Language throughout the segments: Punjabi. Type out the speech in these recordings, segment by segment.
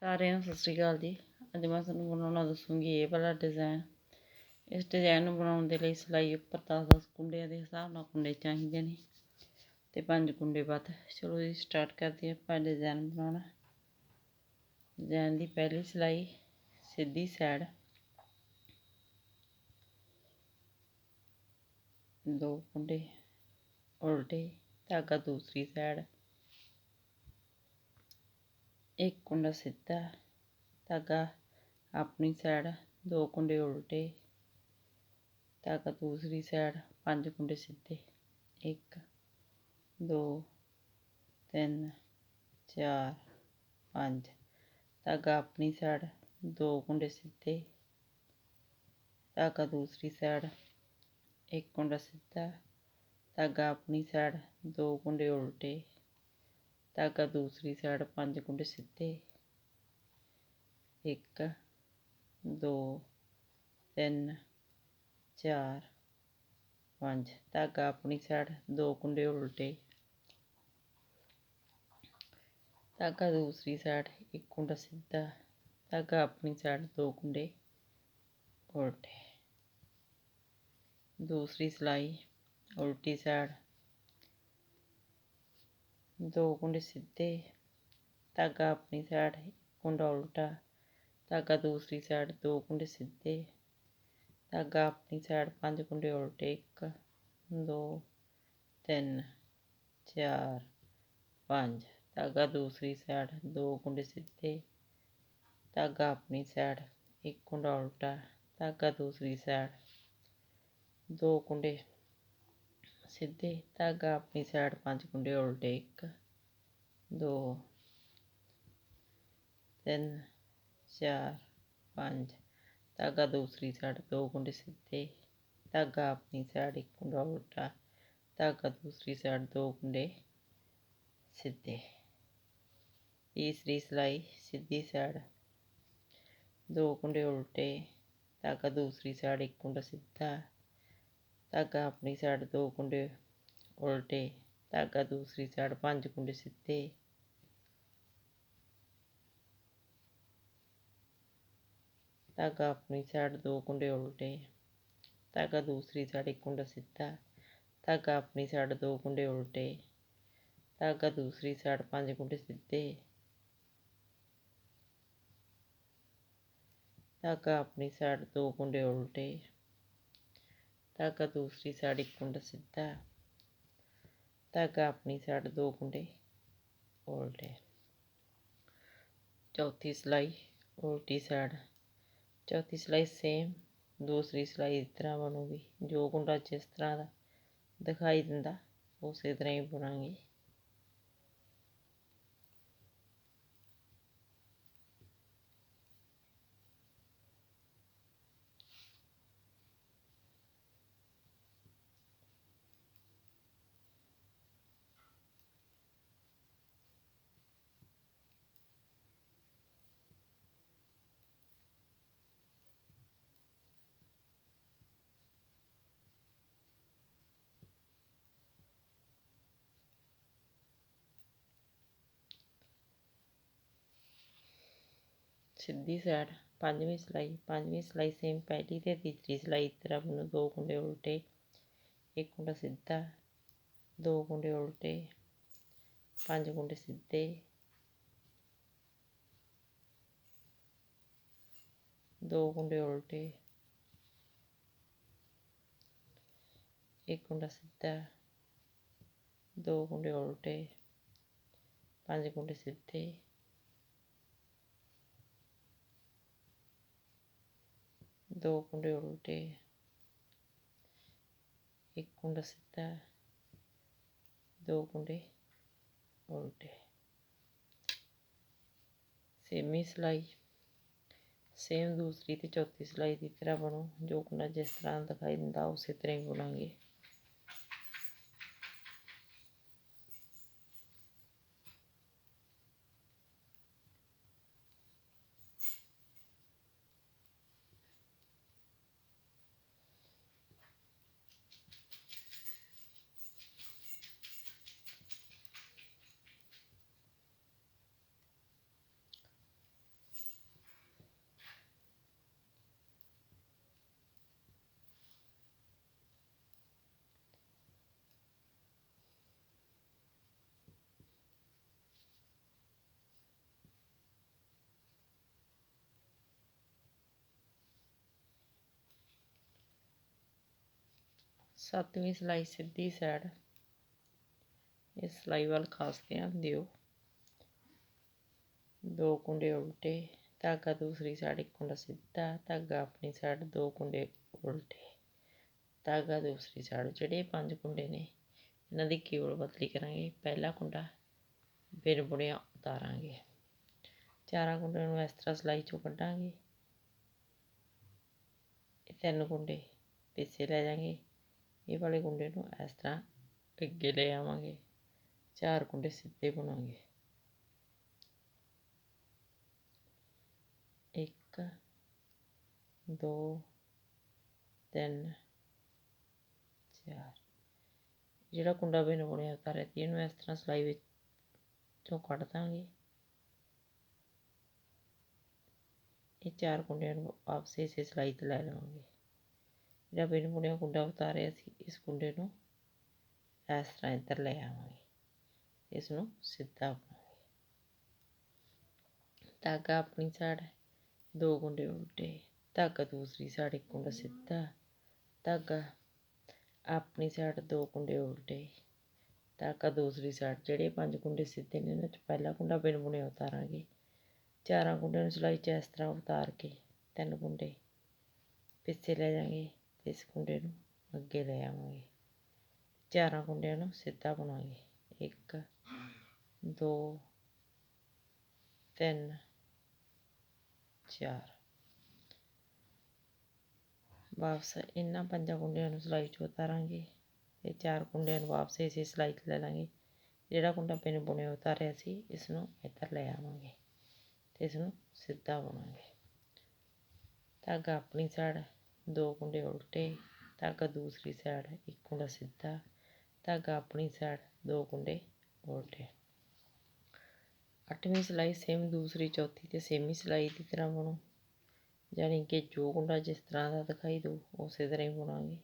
ਸਾਰਿਆਂ ਨੂੰ ਸਤਿ ਸ਼੍ਰੀ ਅਕਾਲ ਜੀ। ਅੱਜ ਮੈਂ ਤੁਹਾਨੂੰ ਬਣਾਉਣਾ ਦੱਸੂਗੀ ਇਹ ਵਾਲਾ ਡਿਜ਼ਾਇਨ। ਇਸ ਡਿਜ਼ਾਇਨ ਨੂੰ ਬਣਾਉਣ ਦੇ ਲਈ ਸਿਲਾਈ ਉੱਪਰ 10-10 ਕੁੰਡਿਆਂ ਦੇ ਹਿਸਾਬ ਨਾਲ ਕੁੰਡੇ ਚਾਹੀਦੇ ਨੇ ਤੇ 5 ਕੁੰਡੇ ਵੱਧ। ਚਲੋ ਜੀ ਸਟਾਰਟ ਕਰਦੇ ਹਾਂ ਆਪਾਂ ਡਿਜ਼ਾਇਨ ਬਣਾਉਣਾ। ਡਿਜ਼ਾਇਨ ਦੀ ਪਹਿਲੀ ਸਿਲਾਈ ਸਿੱਧੀ ਸਾਈਡ 2 ਕੁੰਡੇ ਉਲਟੇ, ਧਾਗਾ ਦੂਸਰੀ ਸਾਈਡ 1 ਕੁੰਡਾ ਸਿੱਧਾ, ਧਾਗਾ ਆਪਣੀ ਸਾਈਡ 2 ਕੁੰਡੇ ਉਲਟੇ, ਧਾਗਾ ਦੂਸਰੀ ਸਾਈਡ 5 ਕੁੰਡੇ ਸਿੱਧੇ 1 2 3 4 5, ਧਾਗਾ ਆਪਣੀ ਸਾਈਡ 2 ਕੁੰਡੇ ਸਿੱਧੇ, ਧਾਗਾ ਦੂਸਰੀ ਸਾਈਡ 1 ਕੁੰਡਾ ਸਿੱਧਾ, ਧਾਗਾ ਆਪਣੀ ਸਾਈਡ 2 ਕੁੰਡੇ ਉਲਟੇ, ਧਾਗਾ ਦੂਸਰੀ ਸਾਈਡ 5 ਕੁੰਡੇ ਸਿੱਧੇ 1 2 3 4 5, ਧਾਗਾ ਆਪਣੀ ਸਾਈਡ 2 ਕੁੰਡੇ ਉਲਟੇ, ਧਾਗਾ ਦੂਸਰੀ ਸਾਈਡ 1 ਕੁੰਡਾ ਸਿੱਧਾ, ਧਾਗਾ ਆਪਣੀ ਸਾਈਡ 2 ਕੁੰਡੇ ਉਲਟੇ। ਦੂਸਰੀ ਸਿਲਾਈ ਉਲਟੀ ਸਾਈਡ 2 ਕੁੰਡੇ ਸਿੱਧੇ, ਧਾਗਾ ਆਪਣੀ ਸਾਈਡ 1 ਕੁੰਡਾ ਉਲਟਾ, ਧਾਗਾ ਦੂਸਰੀ ਸਾਈਡ 2 ਕੁੰਡੇ ਸਿੱਧੇ, ਧਾਗਾ ਆਪਣੀ ਸਾਈਡ 5 ਕੁੰਡੇ ਉਲਟੇ 1 2 3 4 5, ਧਾਗਾ ਦੂਸਰੀ ਸਾਈਡ 2 ਕੁੰਡੇ ਸਿੱਧੇ, ਧਾਗਾ ਆਪਣੀ ਸਾਈਡ 1 ਕੁੰਡਾ ਉਲਟਾ, ਧਾਗਾ ਦੂਸਰੀ ਸਾਈਡ 2 ਕੁੰਡੇ ਸਿੱਧੇ, ਧਾਗਾ ਆਪਣੀ ਸਾਈਡ 5 ਕੁੰਡੇ ਉਲਟੇ 1 2 3 4 5, ਧਾਗਾ ਦੂਸਰੀ ਸਾਈਡ 2 ਕੁੰਡੇ ਸਿੱਧੇ, ਧਾਗਾ ਆਪਣੀ ਸਾਈਡ 1 ਕੁੰਡਾ ਉਲਟਾ, ਧਾਗਾ ਦੂਸਰੀ ਸਾਈਡ 2 ਕੁੰਡੇ ਸਿੱਧੇ। ਤੀਸਰੀ ਸਿਲਾਈ ਸਿੱਧੀ ਸਾਈਡ 2 ਕੁੰਡੇ ਉਲਟੇ, ਧਾਗਾ ਦੂਸਰੀ ਸਾਈਡ 1 ਕੁੰਡਾ ਸਿੱਧਾ, ਧਾਗਾ ਆਪਣੀ ਸਾਈਡ 2 ਕੁੰਡੇ ਉਲਟੇ, ਧਾਗਾ ਦੂਸਰੀ ਸਾਈਡ 5 ਕੁੰਡੇ ਸਿੱਧੇ, ਧਾਗਾ ਆਪਣੀ ਸਾਈਡ 2 ਕੁੰਡੇ ਉਲਟੇ, ਧਾਗਾ ਦੂਸਰੀ ਸਾਈਡ 1 ਕੁੰਡਾ ਸਿੱਧਾ, ਧਾਗਾ ਆਪਣੀ ਸਾਈਡ 2 ਕੁੰਡੇ ਉਲਟੇ, ਧਾਗਾ ਦੂਸਰੀ ਸਾਈਡ 5 ਕੁੰਡੇ ਸਿੱਧੇ, ਧਾਗਾ ਆਪਣੀ ਸਾਈਡ 2 ਕੁੰਡੇ ਉਲਟੇ, ਧਾਗਾ ਦੂਸਰੀ ਸਾਈਡ 1 ਕੁੰਡਾ ਸਿੱਧਾ, ਧਾਗਾ ਆਪਣੀ ਸਾਈਡ 2 ਕੁੰਡੇ ਉਲਟੇ। ਚੌਥੀ ਸਿਲਾਈ ਉਲਟੀ ਸਾਈਡ। ਚੌਥੀ ਸਿਲਾਈ ਸੇਮ ਦੂਸਰੀ ਸਿਲਾਈ ਇਸ ਤਰ੍ਹਾਂ ਬਣੂਗੀ। ਜੋ ਕੁੰਡਾ ਜਿਸ ਤਰ੍ਹਾਂ ਦਾ ਦਿਖਾਈ ਦਿੰਦਾ ਉਸੇ ਤਰ੍ਹਾਂ ਹੀ ਬੁਣਾਂਗੇ। ਸਿੱਧੀ ਸਾਈਡ ਪੰਜਵੀਂ ਸਿਲਾਈ ਸੇਮ ਪਹਿਲੀ ਤੇ ਤੀਸਰੀ ਸਿਲਾਈ ਇਸ ਤਰ੍ਹਾਂ ਬਣੂ। 2 ਕੁੰਡੇ ਉਲਟੇ, 1 ਕੁੰਡਾ ਸਿੱਧਾ, 2 ਕੁੰਡੇ ਉਲਟੇ, 5 ਕੁੰਡੇ ਸਿੱਧੇ, 2 ਕੁੰਡੇ ਉਲਟੇ, 1 ਕੁੰਡਾ ਸਿੱਧਾ, 2 ਕੁੰਡੇ ਉਲਟੇ, 5 ਕੁੰਡੇ ਸਿੱਧੇ, 2 ਕੁੰਡੇ ਉਲਟੇ, 1 ਕੁੰਡਾ ਸਿੱਧਾ, 2 ਕੁੰਡੇ ਉਲਟੇ। ਛੇਵੀਂ ਸਿਲਾਈ ਸੇਮ ਦੂਸਰੀ ਤੇ ਚੌਥੀ ਸਿਲਾਈ ਦੀ ਤਰ੍ਹਾਂ ਬਣੂ। ਜੋ ਕੁੰਡਾ ਜਿਸ ਤਰ੍ਹਾਂ ਦਿਖਾਈ ਦਿੰਦਾ ਉਸੇ ਤਰ੍ਹਾਂ ਹੀ ਬੁਣਾਂਗੇ। 7ਵੀਂ ਸਿਲਾਈ ਸਿੱਧੀ ਸਾਈਡ। ਇਸ ਸਿਲਾਈ ਵੱਲ ਖਾਸ ਧਿਆਨ ਦਿਓ। 2 ਕੁੰਡੇ ਉਲਟੇ, ਧਾਗਾ ਦੂਸਰੀ ਸਾਈਡ, 1 ਕੁੰਡਾ ਸਿੱਧਾ, ਧਾਗਾ ਆਪਣੀ ਸਾਈਡ, 2 ਕੁੰਡੇ ਉਲਟੇ, ਧਾਗਾ ਦੂਸਰੀ ਸਾਈਡ। ਜਿਹੜੇ 5 ਕੁੰਡੇ ਨੇ ਇਹਨਾਂ ਦੀ ਕੇਵਲ ਬਦਲੀ ਕਰਾਂਗੇ। ਪਹਿਲਾ ਕੁੰਡਾ ਬਿਨ ਬੁਣਿਆ ਉਤਾਰਾਂਗੇ। 4 ਕੁੰਡਿਆਂ ਨੂੰ ਇਸ ਤਰ੍ਹਾਂ ਸਿਲਾਈ 'ਚੋਂ ਕੱਢਾਂਗੇ। ਇਹ 3 ਕੁੰਡੇ ਪਿੱਛੇ ਲੈ ਜਾਵਾਂਗੇ। ਇਹ ਵਾਲੇ ਕੁੰਡੇ ਨੂੰ ਇਸ ਤਰ੍ਹਾਂ ਅੱਗੇ ਲੈ ਆਵਾਂਗੇ। 4 ਕੁੰਡੇ ਸਿੱਧੇ ਬੁਣਾਂਗੇ। 1 2 3 4। ਜਿਹੜਾ ਕੁੰਡਾ ਬਿਨ ਬੁਣਿਆ ਉਤਾਰਿਆ ਸੀ ਇਹਨੂੰ ਇਸ ਤਰ੍ਹਾਂ ਸਿਲਾਈ ਵਿੱਚੋਂ ਕੱਢ ਦਾਂਗੇ। ਇਹ 4 ਕੁੰਡਿਆਂ ਨੂੰ ਵਾਪਸ ਇਸੇ ਸਿਲਾਈ 'ਤੇ ਲੈ ਲਵਾਂਗੇ। ਜਿਹੜਾ ਬਿਨ ਬੁਣਿਆ ਕੁੰਡਾ ਉਤਾਰਿਆ ਸੀ ਇਸ ਕੁੰਡੇ ਨੂੰ ਇਸ ਤਰ੍ਹਾਂ ਇੱਧਰ ਲੈ ਆਵਾਂਗੇ। ਇਸ ਨੂੰ ਸਿੱਧਾ ਬਣਾਵਾਂਗੇ। ਧਾਗਾ ਆਪਣੀ ਸਾਈਡ, 2 ਕੁੰਡੇ ਉਲਟੇ, ਧਾਗਾ ਦੂਸਰੀ ਸਾਈਡ, 1 ਕੁੰਡਾ ਸਿੱਧਾ, ਧਾਗਾ ਆਪਣੀ ਸਾਈਡ, 2 ਕੁੰਡੇ ਉਲਟੇ, ਧਾਗਾ ਦੂਸਰੀ ਸਾਈਡ। ਜਿਹੜੇ 5 ਕੁੰਡੇ ਸਿੱਧੇ ਨੇ ਉਹਨਾਂ 'ਚ ਪਹਿਲਾ ਕੁੰਡਾ ਬਿਨ ਬੁਣਿਆ ਉਤਾਰਾਂਗੇ। 4 ਕੁੰਡਿਆਂ ਨੂੰ ਸਿਲਾਈ 'ਚ ਇਸ ਤਰ੍ਹਾਂ ਉਤਾਰ ਕੇ 3 ਕੁੰਡੇ ਪਿੱਛੇ ਲੈ ਜਾਵਾਂਗੇ। ਇਸ ਕੁੰਡੇ ਨੂੰ ਅੱਗੇ ਲੈ ਆਵਾਂਗੇ। 4 ਕੁੰਡਿਆਂ ਨੂੰ ਸਿੱਧਾ ਬੁਣਾਂਗੇ। 1 2 3 4। ਵਾਪਸ ਇਹਨਾਂ 5 ਕੁੰਡਿਆਂ ਨੂੰ ਸਿਲਾਈ 'ਚ ਉਤਾਰਾਂਗੇ ਅਤੇ 4 ਕੁੰਡਿਆਂ ਨੂੰ ਵਾਪਸ ਇਸੇ ਸਿਲਾਈ 'ਤੇ ਲੈ ਲਾਂਗੇ। ਜਿਹੜਾ ਕੁੰਡਾ ਬਿਨ ਬੁਣਿਆ ਉਤਾਰਿਆ ਸੀ ਇਸ ਨੂੰ ਇੱਧਰ ਲੈ ਆਵਾਂਗੇ ਅਤੇ ਇਸ ਨੂੰ ਸਿੱਧਾ ਬੁਣਾਂਗੇ। ਧਾਗਾ ਆਪਣੀ ਸਾਈਡ, 2 ਕੁੰਡੇ ਉਲਟੇ, ਧਾਗਾ ਦੂਸਰੀ ਸਾਈਡ, 1 ਕੁੰਡਾ ਸਿੱਧਾ, ਧਾਗਾ ਆਪਣੀ ਸਾਈਡ, 2 ਕੁੰਡੇ ਉਲਟੇ। 8ਵੀਂ ਸਿਲਾਈ ਸੇਮ ਦੂਸਰੀ, ਚੌਥੀ ਅਤੇ 6ਵੀਂ ਸਿਲਾਈ ਦੀ ਤਰ੍ਹਾਂ ਬਣੋ। ਯਾਨੀ ਕਿ ਜੋ ਕੁੰਡਾ ਜਿਸ ਤਰ੍ਹਾਂ ਦਾ ਦਿਖਾਈ ਦਿਓ ਉਸੇ ਤਰ੍ਹਾਂ ਹੀ ਬੁਣਾਂਗੇ।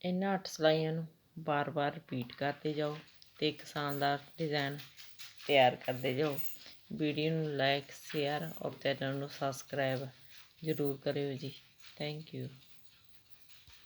ਇਹਨਾਂ 8 ਸਿਲਾਈਆਂ ਨੂੰ ਬਾਰ-ਬਾਰ ਰਿਪੀਟ ਕਰਦੇ ਜਾਓ ਅਤੇ ਇੱਕ ਸ਼ਾਨਦਾਰ ਡਿਜ਼ਾਇਨ ਤਿਆਰ ਕਰਦੇ ਜਾਓ। ਵੀਡੀਓ ਨੂੰ ਲਾਈਕ, ਸ਼ੇਅਰ ਔਰ ਚੈਨਲ ਨੂੰ ਸਬਸਕ੍ਰਾਈਬ ਜ਼ਰੂਰ ਕਰਿਓ ਜੀ। Thank you.